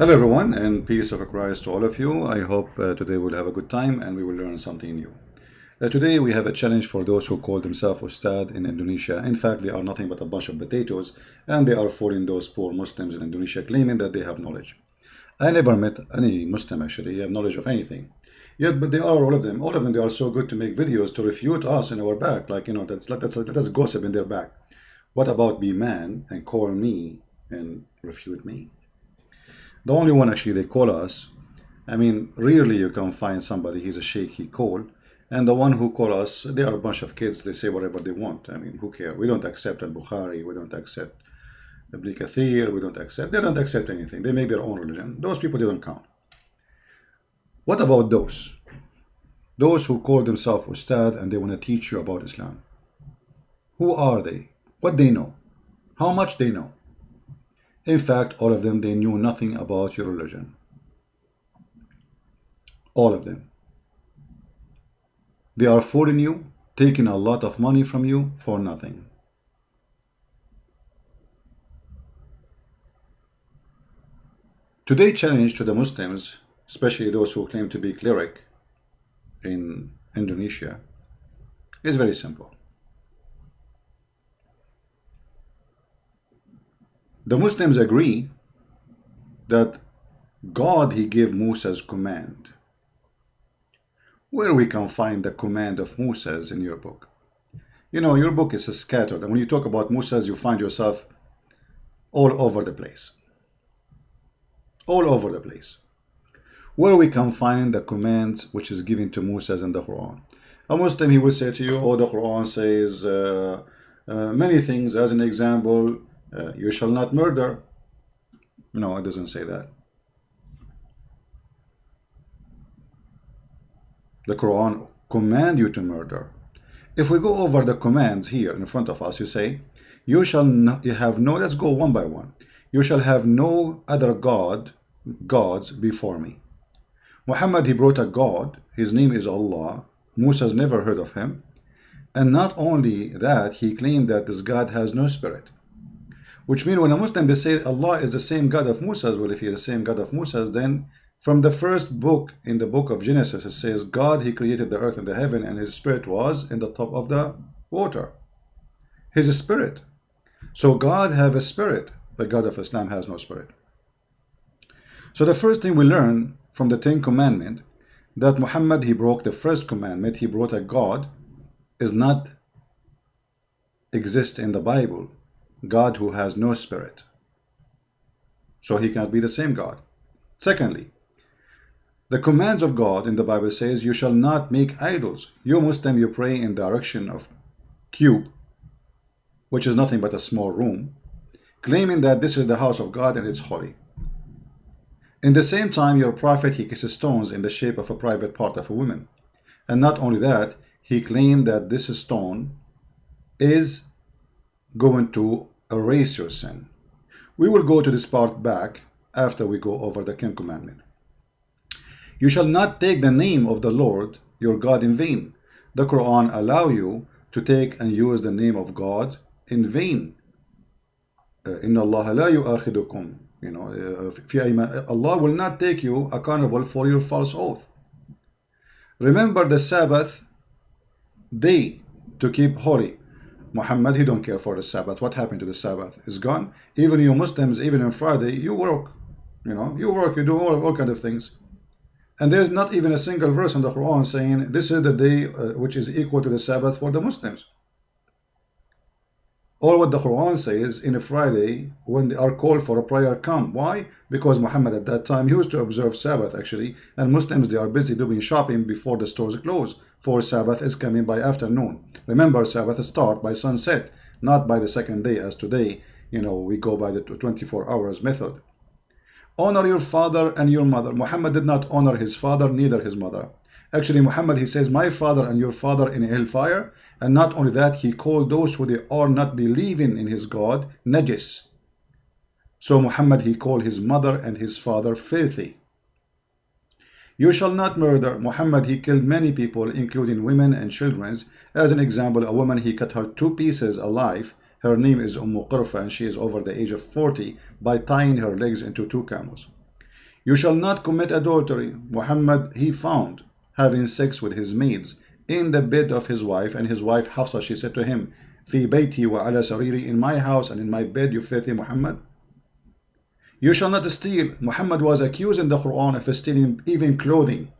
Hello everyone, and peace of Christ to all of you. I hope today we'll have a good time and we will learn something new. Today we have a challenge for those who call themselves Ustadz in Indonesia. In fact, they are nothing but a bunch of potatoes, and they are fooling those poor Muslims in Indonesia, claiming that they have knowledge. I never met any Muslim actually have knowledge of anything. Yet, but they are all of them. They are so good to make videos to refute us in our back, like that's gossip in their back. What about be man and call me and refute me? The only one actually they call us, I mean, rarely you can find somebody he's a sheikh he call, and the one who call us, they are a bunch of kids, they say whatever they want. I mean, who care? We don't accept al-Bukhari, we don't accept Ibn Kathir, they don't accept anything. They make their own religion. Those people, they don't count. What about those? Those who call themselves Ustad and they want to teach you about Islam. Who are they? What they know? How much they know? In fact, all of them, they knew nothing about your religion. All of them. They are fooling you, taking a lot of money from you for nothing. Today's challenge to the Muslims, especially those who claim to be cleric in Indonesia, is very simple. The Muslims agree that God, he gave Moses command. Where we can find the command of Moses in your book? You know, your book is scattered, and when you talk about Moses, you find yourself all over the place. All over the place. Where we can find the commands which is given to Moses in the Quran? A Muslim, he will say to you, oh, the Quran says many things. As an example, you shall not murder. No, it doesn't say that. The Quran command you to murder. If we go over the commands here in front of us, you say, you shall not, you have no, let's go one by one. You shall have no other gods before me. Muhammad, he brought a God. His name is Allah. Moses never heard of him. And not only that, he claimed that this God has no spirit. Which means when a Muslim, they say Allah is the same God of Moses. Well, if he is the same God of Moses, then from the first book, in the book of Genesis, it says God, he created the earth and the heaven, and his spirit was in the top of the water. His spirit. So God have a spirit. The God of Islam has no spirit. So the first thing we learn from the 10 Commandments, that Muhammad, he broke the first commandment. He brought a God is not exist in the Bible. God who has no spirit. So he cannot be the same God. Secondly, the commands of God in the Bible says you shall not make idols. You Muslim, you pray in the direction of cube, which is nothing but a small room, claiming that this is the house of God and it's holy. In the same time, your prophet, he kisses stones in the shape of a private part of a woman. And not only that, he claimed that this stone is going to erase your sin. We will go to this part back after we go over the 10th commandment. You shall not take the name of the Lord your God in vain. The Quran allow you to take and use the name of God in vain. Inna Allah la yu'akhidukum. You know, Allah will not take you accountable for your false oath. Remember the Sabbath day to keep holy. Muhammad, he don't care for the Sabbath. What happened to the Sabbath? It's gone. Even you Muslims, even on Friday, you work. You know, you work, you do all kinds of things. And there's not even a single verse in the Quran saying this is the day which is equal to the Sabbath for the Muslims. All what the Quran says in a Friday when they are called for a prayer come. Why? Because Muhammad at that time he used to observe Sabbath actually, and Muslims they are busy doing shopping before the stores close. For Sabbath is coming by afternoon. Remember, Sabbath start by sunset, not by the second day as today. You know, we go by the 24 hours method. Honor your father and your mother. Muhammad did not honor his father, neither his mother. Actually, Muhammad, he says, my father and your father in hellfire. And not only that, he called those who they are not believing in his God, najis. So Muhammad, he called his mother and his father filthy. You shall not murder. Muhammad, he killed many people, including women and children. As an example, a woman, he cut her 2 pieces alive. Her name is Qurfa, and she is over the age of 40, by tying her legs into 2 camels. You shall not commit adultery. Muhammad, he found having sex with his maids in the bed of his wife, and his wife Hafsa, she said to him, في بيتي وعلى سريري, in my house and in my bed, you filthy Muhammad. You shall not steal. Muhammad was accused in the Quran of stealing even clothing.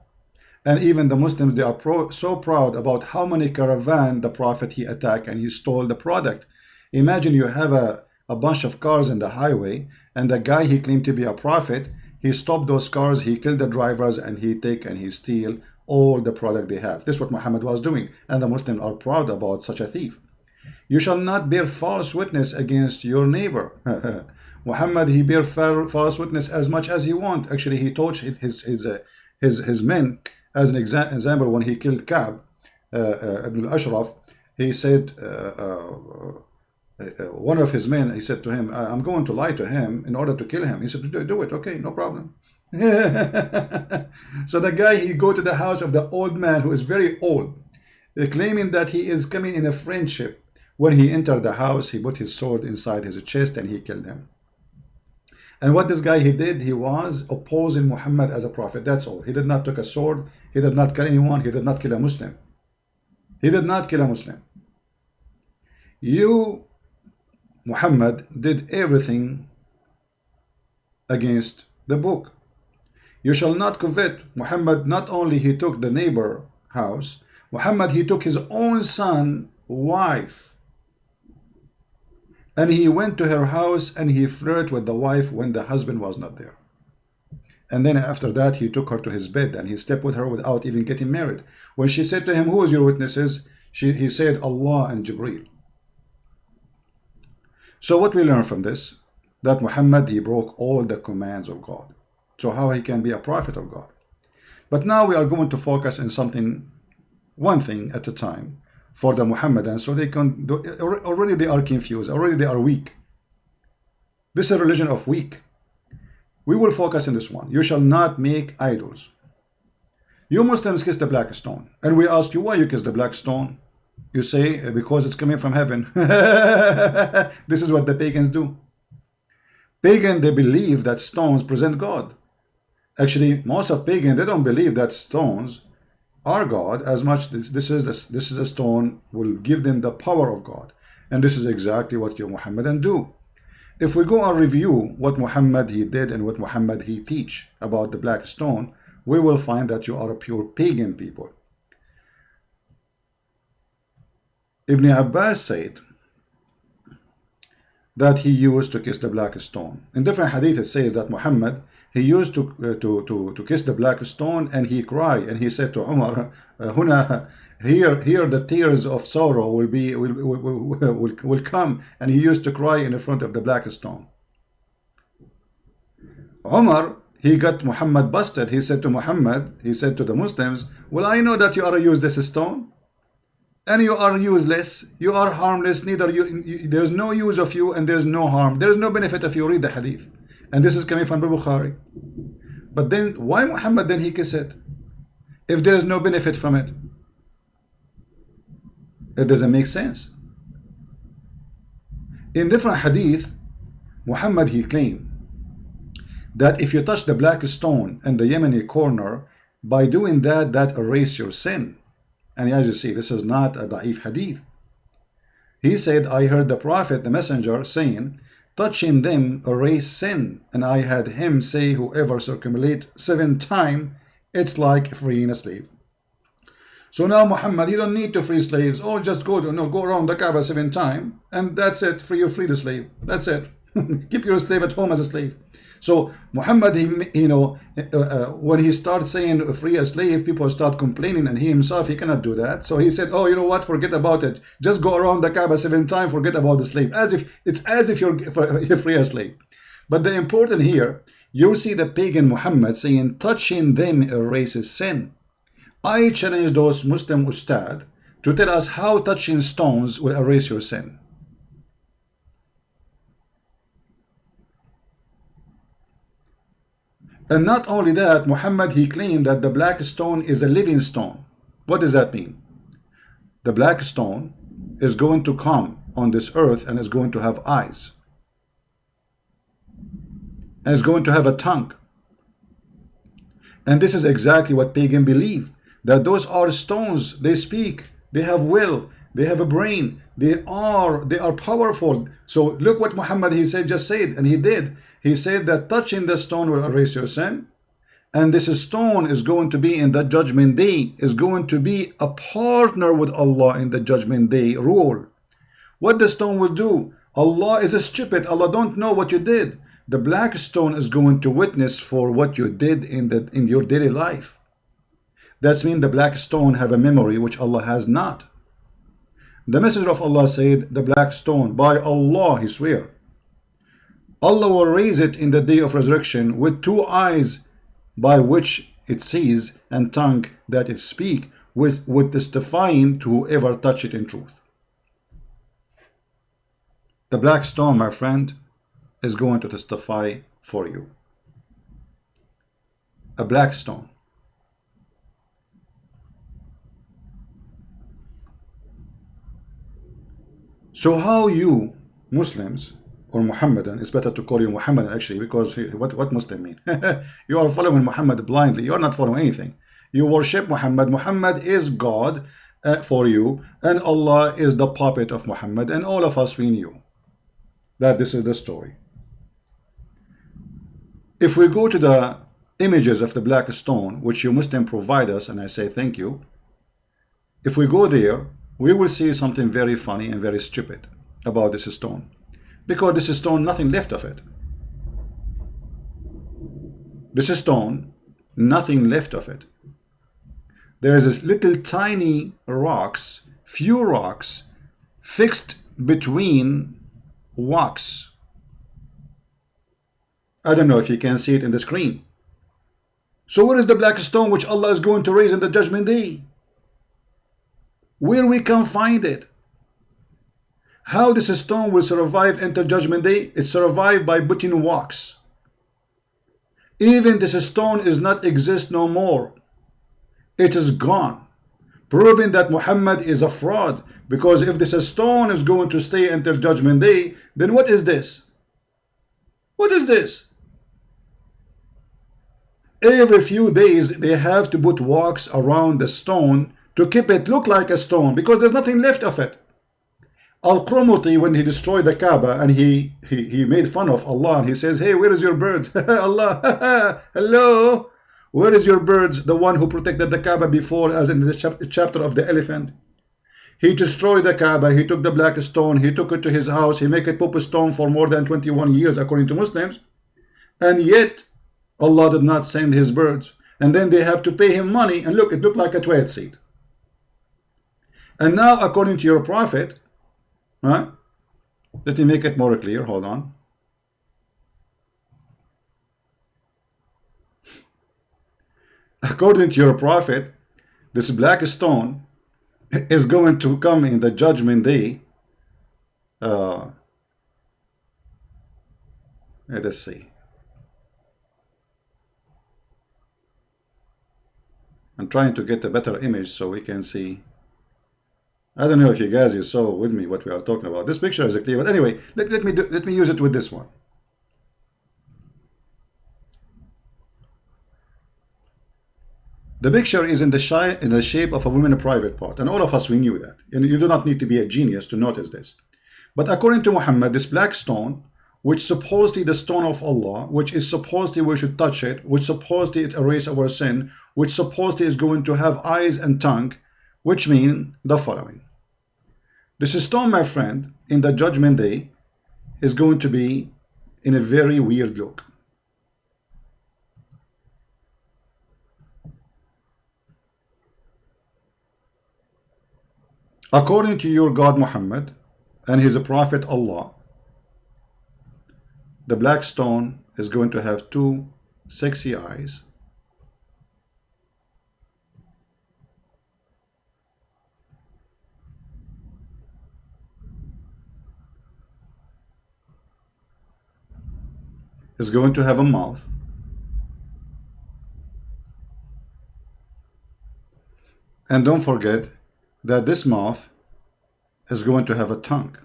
And even the Muslims, they are so proud about how many caravan the Prophet he attacked and he stole the product. Imagine you have a bunch of cars in the highway, and the guy he claimed to be a prophet, he stopped those cars, he killed the drivers, and he take and he steal all the product they have. This is what Muhammad was doing, and the Muslims are proud about such a thief. You shall not bear false witness against your neighbor. Muhammad, he bear false witness as much as he want. Actually, he taught his men, as an example, when he killed Ka'b ibn al-Ashraf, he said, one of his men, he said to him, I'm going to lie to him in order to kill him. He said, do it, okay, no problem. So the guy, he go to the house of the old man who is very old, claiming that he is coming in a friendship. When he entered the house, he put his sword inside his chest and he killed him. And what this guy he did, he was opposing Muhammad as a prophet. That's all. He did not take a sword. He did not kill anyone. He did not kill a Muslim. He did not kill a Muslim. You, Muhammad, did everything against the book. You shall not covet. Muhammad, not only he took the neighbor house, Muhammad, he took his own son, wife, and he went to her house and he flirted with the wife when the husband was not there. And then after that, he took her to his bed and he slept with her without even getting married. When she said to him, who is your witnesses? He said, Allah and Jibreel. So what we learn from this? That Muhammad, he broke all the commands of God. So how he can be a prophet of God? But now we are going to focus on something, one thing at a time, for the Muhammadans, so they can do, already they are confused, already they are weak. This is a religion of weak. We will focus on this one. You shall not make idols. You Muslims kiss the black stone, and we ask you why you kiss the black stone. You say because it's coming from heaven. This is what the pagans do. Pagan, they believe that stones present God. Actually, most of pagan, they don't believe that stones are God as much. This is a stone will give them the power of God, and this is exactly what you Muhammadan do. If we go and review what Muhammad he did and what Muhammad he teach about the black stone, we will find that you are a pure pagan people. Ibn Abbas said that he used to kiss the black stone. In different hadith it says that Muhammad, he used to kiss the black stone and he cried and he said to Umar, here the tears of sorrow will come, and he used to cry in front of the black stone. Umar, he got Muhammad busted. He said to Muhammad, he said to the Muslims, well, I know that you are a useless stone and you are useless, you are harmless, neither there is no use of you and there is no harm, there is no benefit of you. Read the hadith. And this is coming from Bukhari. But then why Muhammad then he kiss it if there is no benefit from it? It doesn't make sense. In different hadith, Muhammad he claimed that if you touch the black stone in the Yemeni corner, by doing that, that erase your sin. And as you see, this is not a da'if hadith. He said, I heard the Prophet, the messenger, saying, touching them erase sin, and I had him say, whoever circumambulate 7 times, it's like freeing a slave. So now Muhammad, you don't need to free slaves, or just go around the Kaaba 7 times, and that's it, free the slave. That's it. Keep your slave at home as a slave. So Muhammad, when he starts saying free a slave, people start complaining, and he himself, he cannot do that. So he said, oh, you know what, forget about it. Just go around the Kaaba 7 times, forget about the slave. It's as if you're free a slave. But the important here, you see the pagan Muhammad saying, touching them erases sin. I challenge those Muslim Ustadz to tell us how touching stones will erase your sin. And not only that, Muhammad he claimed that the black stone is a living stone. What does that mean? The black stone is going to come on this earth and is going to have eyes. And is going to have a tongue. And this is exactly what pagans believe, that those are stones. They speak, they have will, they have a brain, they are powerful. So look what Muhammad, he said, just said, and he did. He said that touching the stone will erase your sin. And this stone is going to be in the judgment day, is going to be a partner with Allah in the judgment day rule. What the stone will do? Allah is stupid. Allah don't know what you did. The black stone is going to witness for what you did in your daily life. That's mean the black stone have a memory which Allah has not. The Messenger of Allah said, the black stone, by Allah, he swear, Allah will raise it in the day of resurrection with two eyes by which it sees and tongue that it speak, with testifying to whoever touch it in truth. The black stone, my friend, is going to testify for you. A black stone. So how you Muslims, or Muhammadan, it's better to call you Muhammadan actually, because what Muslim mean? You are following Muhammad blindly. You are not following anything. You worship Muhammad. Muhammad is God for you, and Allah is the puppet of Muhammad, and all of us, we knew that this is the story. If we go to the images of the black stone, which you Muslim provide us, and I say thank you, if we go there, we will see something very funny and very stupid about this stone. Because this stone, nothing left of it. This stone, nothing left of it. There is a little tiny rocks, few rocks, fixed between wax. I don't know if you can see it in the screen. So where is the black stone which Allah is going to raise in the judgment day? Where we can find it? How this stone will survive until judgment day? It survived by putting wax. Even this stone is not exist no more. It is gone, proving that Muhammad is a fraud. Because if this stone is going to stay until judgment day, then what is this? What is this? Every few days they have to put wax around the stone to keep it look like a stone, because there's nothing left of it. Al-Qurmuti, when he destroyed the Kaaba and he made fun of Allah, and he says, hey, where is your bird? Allah, hello, where is your birds? The one who protected the Kaaba before, as in the chapter of the elephant. He destroyed the Kaaba, he took the black stone, he took it to his house, he made it Pope stone for more than 21 years according to Muslims, and yet Allah did not send his birds. And then they have to pay him money, and look, it looked like a toilet seat. And now according to your prophet, let me make it more clear, hold on. According to your prophet, this black stone is going to come in the judgment day. Let's see. I'm trying to get a better image so we can see. I don't know if you guys saw with me what we are talking about. This picture is clear, but anyway, let me use it with this one. The picture is in the shape of a woman's private part, and all of us, we knew that. And you do not need to be a genius to notice this. But according to Muhammad, this black stone, which supposedly the stone of Allah, which is supposedly we should touch it, which supposedly it erases our sin, which supposedly is going to have eyes and tongue, which mean the following. This stone, my friend, in the judgment day is going to be in a very weird look. According to your God Muhammad and his prophet Allah, the black stone is going to have two sexy eyes, is going to have a mouth, and don't forget that this mouth is going to have a tongue.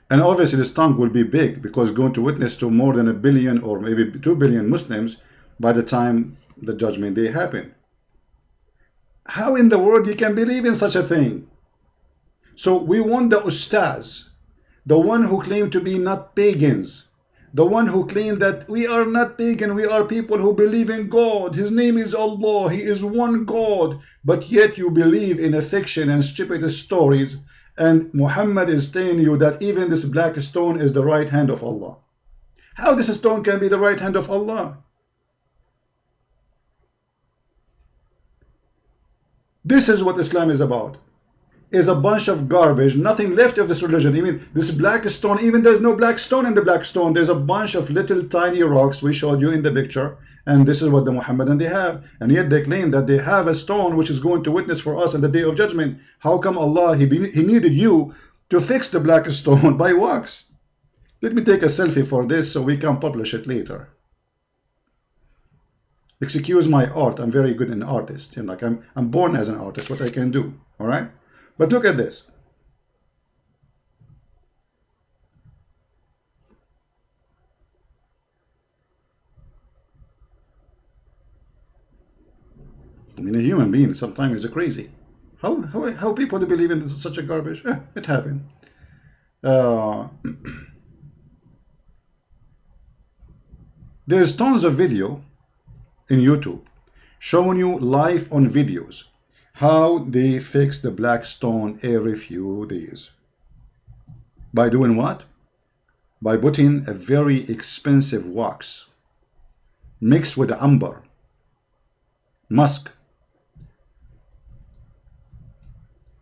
And obviously this tongue will be big because it's going to witness to more than 1 billion or maybe 2 billion Muslims by the time the judgment day happen. How in the world you can believe in such a thing? So we want the Ustadz, the one who claimed to be not pagans, the one who claimed that we are not pagan, we are people who believe in God, his name is Allah, he is one God, but yet you believe in a fiction and stupid stories, and Muhammad is telling you that even this black stone is the right hand of Allah. How this stone can be the right hand of Allah? This is what Islam is about. Is a bunch of garbage, nothing left of this religion. Even this black stone, even there's no black stone in the black stone. There's a bunch of little tiny rocks we showed you in the picture, and this is what the Muhammadan they have. And yet they claim that they have a stone which is going to witness for us in the day of judgment. How come Allah, he needed you to fix the black stone by wax? Let me take a selfie for this so we can publish it later. Excuse my art, I'm very good an artist. You know, like I'm born as an artist, what I can do, all right? But look at this. I mean, a human being sometimes is crazy. How people believe in such a garbage? It happened. There's tons of video in YouTube showing you live on videos how they fix the black stone every few days. By doing what? By putting a very expensive wax mixed with amber, musk.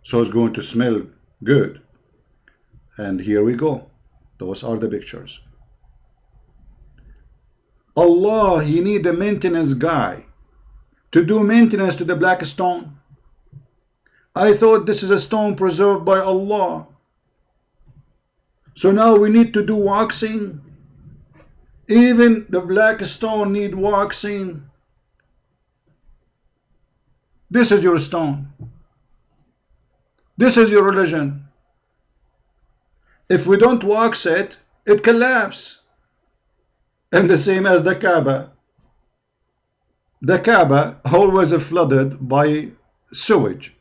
So it's going to smell good. And here we go. Those are the pictures. Allah, he need a maintenance guy to do maintenance to the black stone. I thought this is a stone preserved by Allah. So now we need to do waxing. Even the black stone need waxing. This is your stone. This is your religion. If we don't wax it, it collapses. And the same as the Kaaba. The Kaaba always flooded by sewage.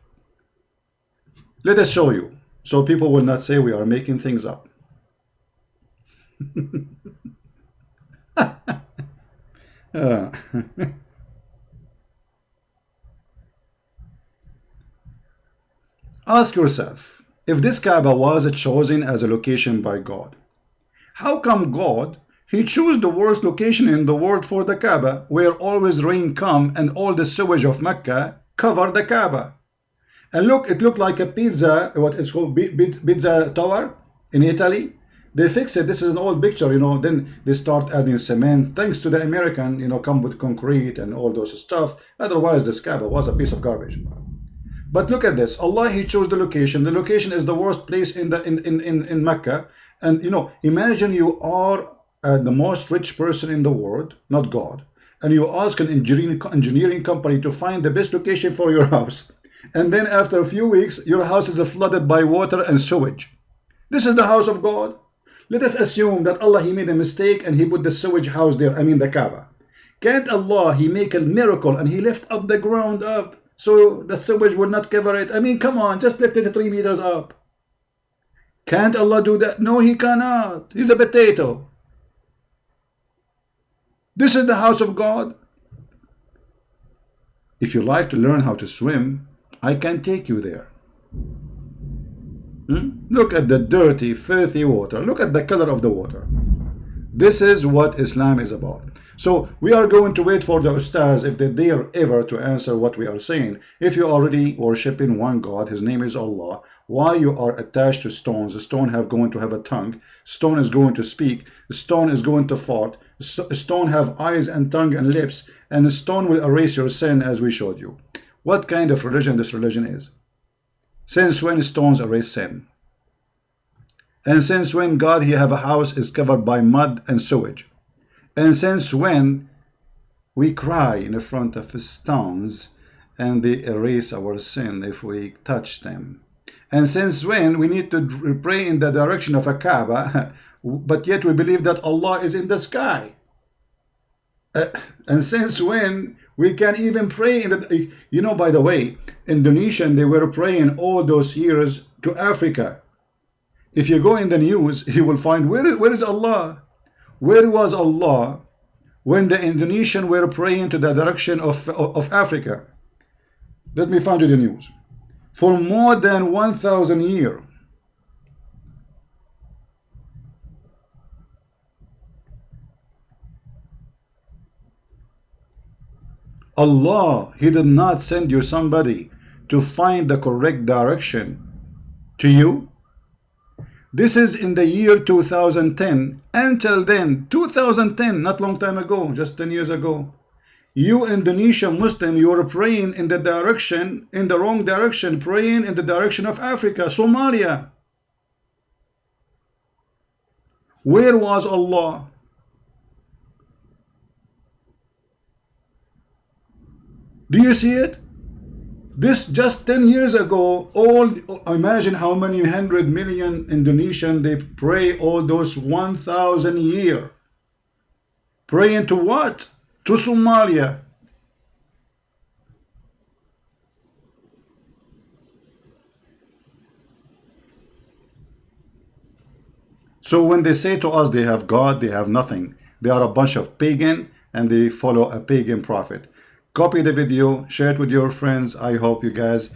Let us show you, so people will not say we are making things up. Ask yourself, if this Kaaba was chosen as a location by God, how come God, he chose the worst location in the world for the Kaaba, where always rain come and all the sewage of Mecca cover the Kaaba? And look, it looked like a pizza, what it's called, pizza tower in Italy. They fix it. This is an old picture, you know. Then they start adding cement, thanks to the American, you know, come with concrete and all those stuff. Otherwise, this Kaaba was a piece of garbage. But look at this. Allah, he chose the location. The location is the worst place in Mecca. And you know, imagine you are the most rich person in the world, not God, and you ask an engineering company to find the best location for your house. And then after a few weeks, your house is flooded by water and sewage. This is the house of God. Let us assume that Allah, he made a mistake and he put the sewage house there, I mean the Kaaba. Can't Allah, he make a miracle and he lift up the ground up so the sewage will not cover it? I mean, come on, just lift it 3 meters up. Can't Allah do that? No, he cannot. He's a potato. This is the house of God. If you like to learn how to swim, I can take you there. Look at the dirty, filthy water. Look at the color of the water. This is what Islam is about. So we are going to wait for the Ustadz, if they dare ever to answer what we are saying. If you already worshiping one God, his name is Allah, why you are attached to stones? The stone going to have a tongue. Stone is going to speak. The stone is going to fart. Stone have eyes and tongue and lips. And the stone will erase your sin, as we showed you. What kind of religion this religion is? Since when stones erase sin? And since when God, he have a house is covered by mud and sewage? And since when we cry in front of stones and they erase our sin if we touch them? And since when we need to pray in the direction of a Kaaba, but yet we believe that Allah is in the sky? And since when we can even pray in the, you know, by the way, Indonesian, they were praying all those years to Africa. If you go in the news, you will find, where is Allah? Where was Allah when the Indonesian were praying to the direction of Africa? Let me find you the news. For more than 1,000 years, Allah, He did not send you somebody to find the correct direction to you. This is in the year 2010. Until then, 2010, not long time ago, just 10 years ago, you Indonesian Muslim, you were praying in the direction, in the wrong direction, praying in the direction of Africa, Somalia. Where was Allah? Do you see it? This just 10 years ago, imagine how many 100 million Indonesian, they pray all those 1,000 years. Praying to what? To Somalia. So when they say to us they have God, they have nothing. They are a bunch of pagan and they follow a pagan prophet. Copy the video, share it with your friends. I hope you guys,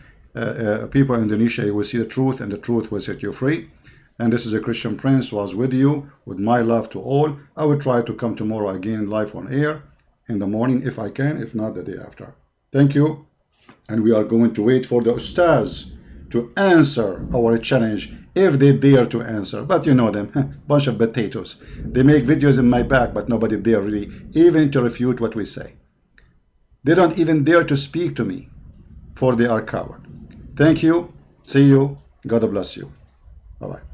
people in Indonesia, you will see the truth and the truth will set you free. And this is a Christian Prince was with you, with my love to all. I will try to come tomorrow again live on air in the morning if I can, if not the day after. Thank you. And we are going to wait for the Ustadz to answer our challenge, if they dare to answer. But you know them, bunch of potatoes. They make videos in my back, but nobody dare really even to refute what we say. They don't even dare to speak to me, for they are coward. Thank you. See you. God bless you. Bye-bye.